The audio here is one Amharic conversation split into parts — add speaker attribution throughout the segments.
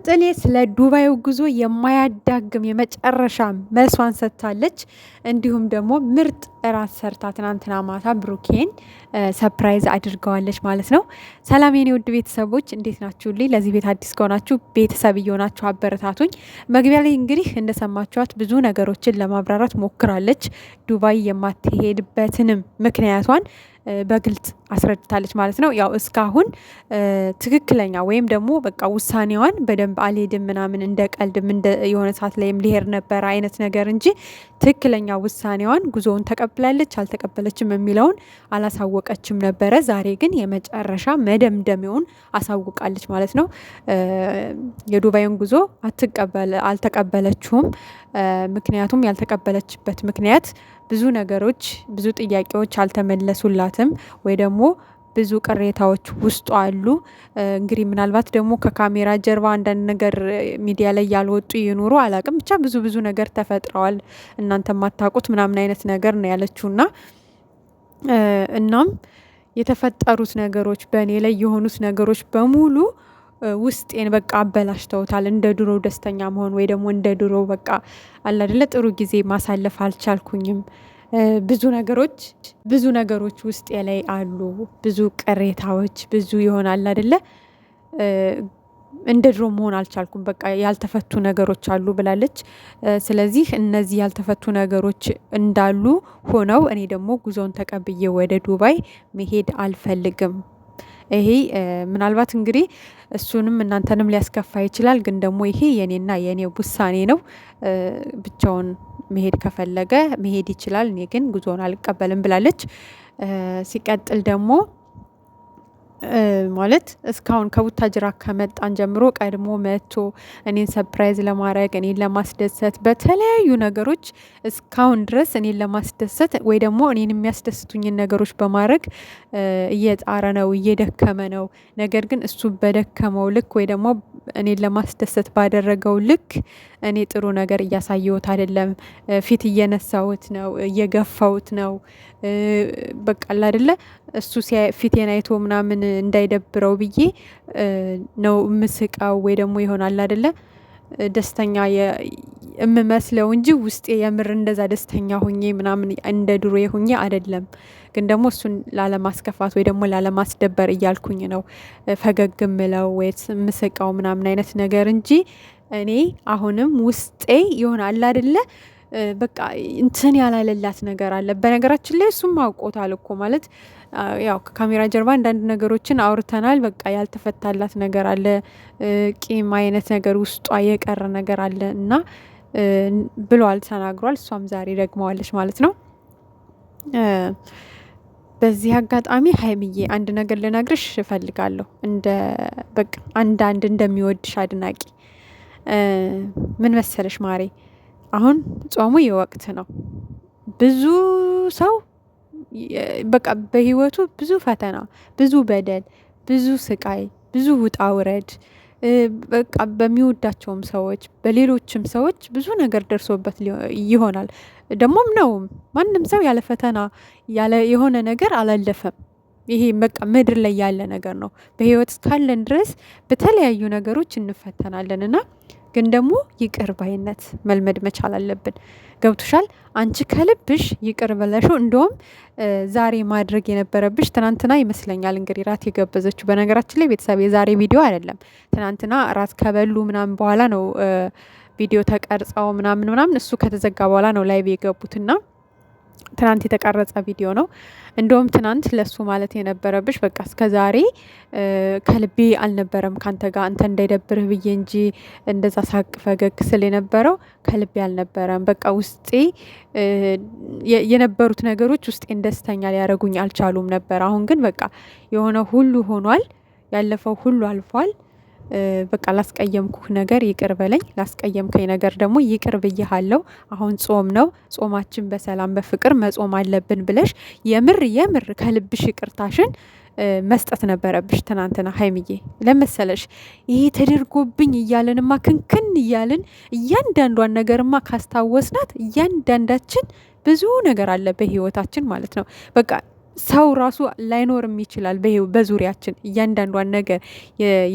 Speaker 1: ጥሌ ስለ ዱባዩ ጉዞ የማያዳግም የመጨረሻ መልሷን ሰጥታለች። እንዲሁም ደግሞ ምርጥ እራት ሰርታ ትናንትና ማታ ብሩኬን ሰፕራይዝ አድርገዋለች ማለት ነው። ሰላም የኔ ውድ ቤተሰቦች እንዴት ናችሁልኝ? ለዚህ ቤት አዲስ ከሆናችሁ ቤተሰብ እየሆናችሁ አበረታቱኝ። መግቢያ ላይ እንግዲህ እንደሰማችኋት ብዙ ነገሮችን ለማብራራት ሞክራለች። ዱባይ የማትሄድበትንም ምክንያቷን በግልጽ አስረድታለች ማለት ነው። ያው እስካሁን ትክክለኛ ወይም ደግሞ በቃ ውሳኔዋን በደንብ አልሄድም ምናምን እንደ ቀልድም እንደ የሆነ ሰዓት ላይም ሊሄድ ነበር አይነት ነገር እንጂ ትክክለኛ ውሳኔዋን ጉዞውን ተቀብላለች አልተቀበለችም የሚለውን አላሳወቀችም ነበረ። ዛሬ ግን የመጨረሻ መደምደሚያውን አሳውቃለች ማለት ነው። የዱባይን ጉዞ አልተቀበለችውም። ምክንያቱም ያልተቀበለችበት ምክንያት ብዙ ነገሮች ብዙ ጥያቄዎች አልተመለሱላትም ወይ ደግሞ ብዙ ቅሬታዎች ውስጡ አሉ። እንግዲህ ምናልባት ደግሞ ከካሜራ ጀርባ አንዳንድ ነገር ሚዲያ ላይ ያልወጡ ይኑሩ አላቅም፣ ብቻ ብዙ ነገር ተፈጥረዋል እናንተ የማታውቁት ምናምን አይነት ነገር ነው ያለችውና እናም የተፈጠሩት ነገሮች በእኔ ላይ የሆኑት ነገሮች በሙሉ ውስጤን በቃ አበላሽተውታል። እንደ ድሮ ደስተኛ መሆን ወይ ደግሞ እንደ ድሮ በቃ አለ አይደለ ጥሩ ጊዜ ማሳለፍ አልቻልኩኝም። ብዙ ነገሮች ውስጤ ላይ አሉ፣ ብዙ ቅሬታዎች፣ ብዙ ይሆናል አይደለ እንደ ድሮ መሆን አልቻልኩም፣ በቃ ያልተፈቱ ነገሮች አሉ ብላለች። ስለዚህ እነዚህ ያልተፈቱ ነገሮች እንዳሉ ሆነው እኔ ደግሞ ጉዞውን ተቀብዬ ወደ ዱባይ መሄድ አልፈልግም። ይሄ ምናልባት እንግዲህ እሱንም እናንተንም ሊያስከፋ ይችላል፣ ግን ደግሞ ይሄ የኔና የኔ ውሳኔ ነው። ብቻውን መሄድ ከፈለገ መሄድ ይችላል፣ እኔ ግን ጉዞውን አልቀበልም ብላለች። ሲቀጥል ደግሞ ማለት እስካሁን ከቡታጅራ ከመጣን ጀምሮ ቀድሞ መጥቶ እኔን ሰፕራይዝ ለማድረግ እኔን ለማስደሰት በተለያዩ ነገሮች እስካሁን ድረስ እኔን ለማስደሰት ወይ ደግሞ እኔን የሚያስደስቱኝን ነገሮች በማድረግ እየጣረ ነው፣ እየደከመ ነው። ነገር ግን እሱ በደከመው ልክ ወይ ደግሞ እኔን ለማስደሰት ባደረገው ልክ እኔ ጥሩ ነገር እያሳየሁት አይደለም። ፊት እየነሳሁት ነው፣ እየገፋሁት ነው። በቃ አይደለ እሱ ፊቴን አይቶ ምናምን እንዳይደብረው ብዬ ነው ምስቀው ወይ ደግሞ ይሆናል አይደለ ደስተኛ የምመስለው እንጂ ውስጤ የምር እንደዛ ደስተኛ ሆኜ ምናምን እንደ ድሮ ሆኜ አይደለም። ግን ደግሞ እሱን ላለማስከፋት ወይ ደግሞ ላለማስደበር እያልኩኝ ነው ፈገግ ምለው ወይ ምስቀው ምናምን አይነት ነገር እንጂ እኔ አሁንም ውስጤ ይሆናል አይደለ በቃ እንትን ያላለላት ነገር አለ። በነገራችን ላይ እሱም አውቆታል እኮ ማለት ያው ከካሜራ ጀርባ አንዳንድ ነገሮችን አውርተናል። በቃ ያልተፈታላት ነገር አለ፣ ቂም አይነት ነገር ውስጧ የቀረ ነገር አለ እና ብሏል፣ ተናግሯል። እሷም ዛሬ ደግመዋለች ማለት ነው። በዚህ አጋጣሚ ሀይሚዬ አንድ ነገር ልነግርሽ እፈልጋለሁ፣ እንደ በቃ አንዳንድ እንደሚወድሽ አድናቂ ምን መሰለሽ ማሬ፣ አሁን ጾሙ የወቅት ነው። ብዙ ሰው በቃ በህይወቱ ብዙ ፈተና፣ ብዙ በደል፣ ብዙ ስቃይ፣ ብዙ ውጣ ውረድ በቃ በሚወዳቸውም ሰዎች በሌሎችም ሰዎች ብዙ ነገር ደርሶበት ይሆናል። ደግሞም ነው ማንም ሰው ያለ ፈተና ያለ የሆነ ነገር አላለፈም። ይሄ በቃ ምድር ላይ ያለ ነገር ነው። በህይወት እስካለን ድረስ በተለያዩ ነገሮች እንፈተናለን እና ግን ደግሞ ይቅር ባይነት መልመድ መቻል አለብን። ገብቶሻል? አንቺ ከልብሽ ይቅር ብለሽው እንደውም ዛሬ ማድረግ የነበረብሽ ትናንትና ይመስለኛል እንግዲህ ራት የገበዘችው። በነገራችን ላይ ቤተሰብ የዛሬ ቪዲዮ አይደለም፣ ትናንትና ራት ከበሉ ምናምን በኋላ ነው ቪዲዮ ተቀርጸው ምናምን እሱ ከተዘጋ በኋላ ነው ላይቭ የገቡትና ትናንት የተቀረጸ ቪዲዮ ነው። እንደውም ትናንት ለሱ ማለት የነበረብሽ በቃ እስከ ዛሬ ከልቤ አልነበረም ካንተ ጋር አንተ እንዳይደብርህ ብዬ እንጂ እንደዛ ሳቅ ፈገግ ስል የነበረው ከልቤ አልነበረም። በቃ ውስጤ የነበሩት ነገሮች ውስጤን ደስተኛ ሊያደርጉኝ አልቻሉም ነበር። አሁን ግን በቃ የሆነ ሁሉ ሆኗል፣ ያለፈው ሁሉ አልፏል። በቃ ላስቀየምኩህ ነገር ይቅር በለኝ፣ ላስቀየምከኝ ነገር ደግሞ ይቅር ብዬሃለሁ። አሁን ጾም ነው፣ ጾማችን በሰላም በፍቅር መጾም አለብን ብለሽ የምር ከልብሽ ይቅርታሽን መስጠት ነበረብሽ ትናንትና ሀይሚዬ። ለመሰለሽ ይሄ ተደርጎብኝ እያለንማ ክንክን እያልን እያንዳንዷን ነገርማ ካስታወስናት እያንዳንዳችን ብዙ ነገር አለ በህይወታችን ማለት ነው። በቃ ሰው ራሱ ላይኖርም ይችላል በዙሪያችን እያንዳንዷን ነገር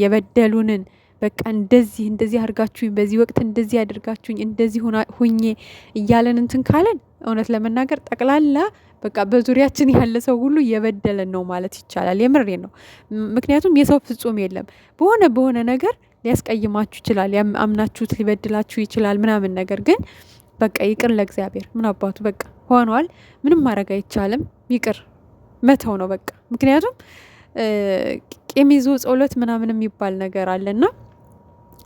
Speaker 1: የበደሉንን በቃ እንደዚህ አድርጋችሁኝ፣ በዚህ ወቅት እንደዚህ አድርጋችሁኝ፣ እንደዚህ ሁኜ እያለን እንትን ካለን እውነት ለመናገር ጠቅላላ በቃ በዙሪያችን ያለ ሰው ሁሉ እየበደለን ነው ማለት ይቻላል። የምሬ ነው። ምክንያቱም የሰው ፍጹም የለም። በሆነ ነገር ሊያስቀይማችሁ ይችላል፣ አምናችሁት ሊበድላችሁ ይችላል ምናምን። ነገር ግን በቃ ይቅር ለእግዚአብሔር፣ ምን አባቱ በቃ ሆኗል። ምንም ማድረግ አይቻልም። ይቅር መተው ነው በቃ። ምክንያቱም ቂም ይዞ ጸሎት ምናምን የሚባል ነገር አለና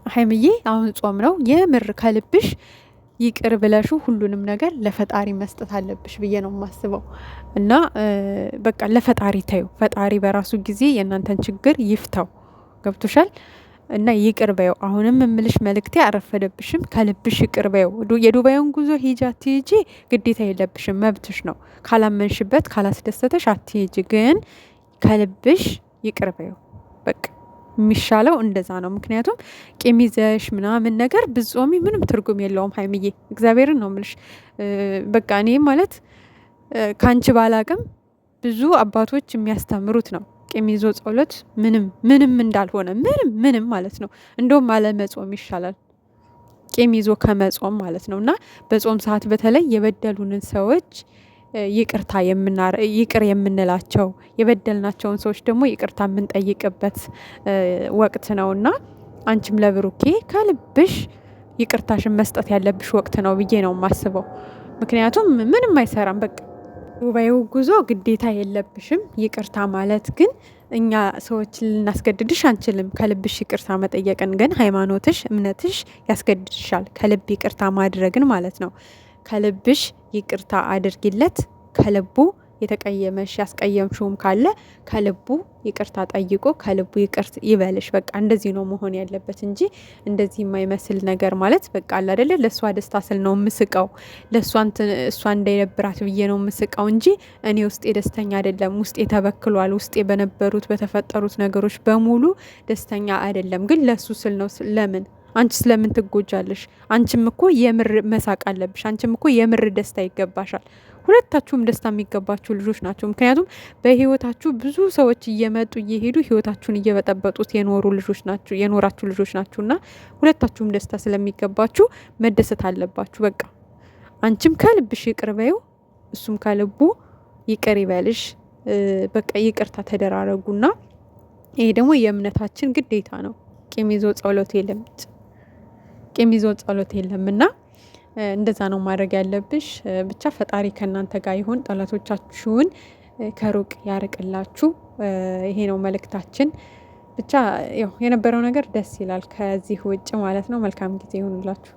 Speaker 1: ሀይምዬ አሁን ጾም ነው። የምር ከልብሽ ይቅር ብለሹ ሁሉንም ነገር ለፈጣሪ መስጠት አለብሽ ብዬ ነው የማስበው። እና በቃ ለፈጣሪ ታዩ። ፈጣሪ በራሱ ጊዜ የእናንተን ችግር ይፍታው። ገብቶሻል? እና ይቅር በየው። አሁንም የምልሽ መልእክቴ አረፈደብሽም፣ ከልብሽ ይቅር በየው። የዱባዩን ጉዞ ሂጂ አትሂጂ ግዴታ የለብሽም፣ መብትሽ ነው። ካላመንሽበት ካላስደሰተሽ አትሂጂ፣ ግን ከልብሽ ይቅር በየው በቃ። የሚሻለው እንደዛ ነው። ምክንያቱም ቂም ይዘሽ ምናምን ነገር ብጾሚ ምንም ትርጉም የለውም ሀይምዬ፣ እግዚአብሔርን ነው የምልሽ። በቃ እኔ ማለት ከአንቺ ባላቅም ብዙ አባቶች የሚያስተምሩት ነው ቂም ይዞ ጸሎት ምንም እንዳልሆነ ምንም ማለት ነው። እንደውም አለመጾም ይሻላል ቂም ይዞ ከመጾም ማለት ነው። እና በጾም ሰዓት በተለይ የበደሉንን ሰዎች ይቅር የምንላቸው፣ የበደልናቸውን ሰዎች ደግሞ ይቅርታ የምንጠይቅበት ወቅት ነውና አንቺም ለብሩኬ ከልብሽ ይቅርታሽን መስጠት ያለብሽ ወቅት ነው ብዬ ነው የማስበው። ምክንያቱም ምንም አይሰራም በቃ። ዱባዩ ጉዞ ግዴታ የለብሽም ይቅርታ ማለት ግን እኛ ሰዎችን ልናስገድድሽ አንችልም። ከልብሽ ይቅርታ መጠየቅን ግን ሃይማኖትሽ፣ እምነትሽ ያስገድድሻል ከልብ ይቅርታ ማድረግን ማለት ነው። ከልብሽ ይቅርታ አድርጊለት። ከልቡ የተቀየመሽ ያስቀየምሽውም ካለ ከልቡ ይቅርታ ጠይቆ ከልቡ ይቅር ይበልሽ። በቃ እንደዚህ ነው መሆን ያለበት እንጂ እንደዚህ የማይመስል ነገር ማለት በቃ አለ አይደለ? ለእሷ ደስታ ስል ነው የምስቀው፣ እሷ እንዳይደብራት ብዬ ነው የምስቀው እንጂ እኔ ውስጤ ደስተኛ አይደለም። ውስጤ ተበክሏል። ውስጤ በነበሩት በተፈጠሩት ነገሮች በሙሉ ደስተኛ አይደለም። ግን ለሱ ስል ነው። ለምን አንቺ ስለምን ትጎጃለሽ? አንቺም እኮ የምር መሳቅ አለብሽ። አንቺም እኮ የምር ደስታ ይገባሻል። ሁለታችሁም ደስታ የሚገባችሁ ልጆች ናቸው። ምክንያቱም በህይወታችሁ ብዙ ሰዎች እየመጡ እየሄዱ ህይወታችሁን እየበጠበጡት የኖራችሁ ልጆች ናችሁና ሁለታችሁም ደስታ ስለሚገባችሁ መደሰት አለባችሁ። በቃ አንቺም ከልብሽ ይቅር በይው፣ እሱም ከልቡ ይቅር ይበልሽ። በቃ ይቅርታ ተደራረጉና ይሄ ደግሞ የእምነታችን ግዴታ ነው። ቂም ይዞ ጸሎት የለምና እንደዛ ነው ማድረግ ያለብሽ። ብቻ ፈጣሪ ከእናንተ ጋር ይሁን፣ ጠላቶቻችሁን ከሩቅ ያርቅላችሁ። ይሄ ነው መልእክታችን። ብቻ ያው የነበረው ነገር ደስ ይላል ከዚህ ውጭ ማለት ነው። መልካም ጊዜ ይሁንላችሁ።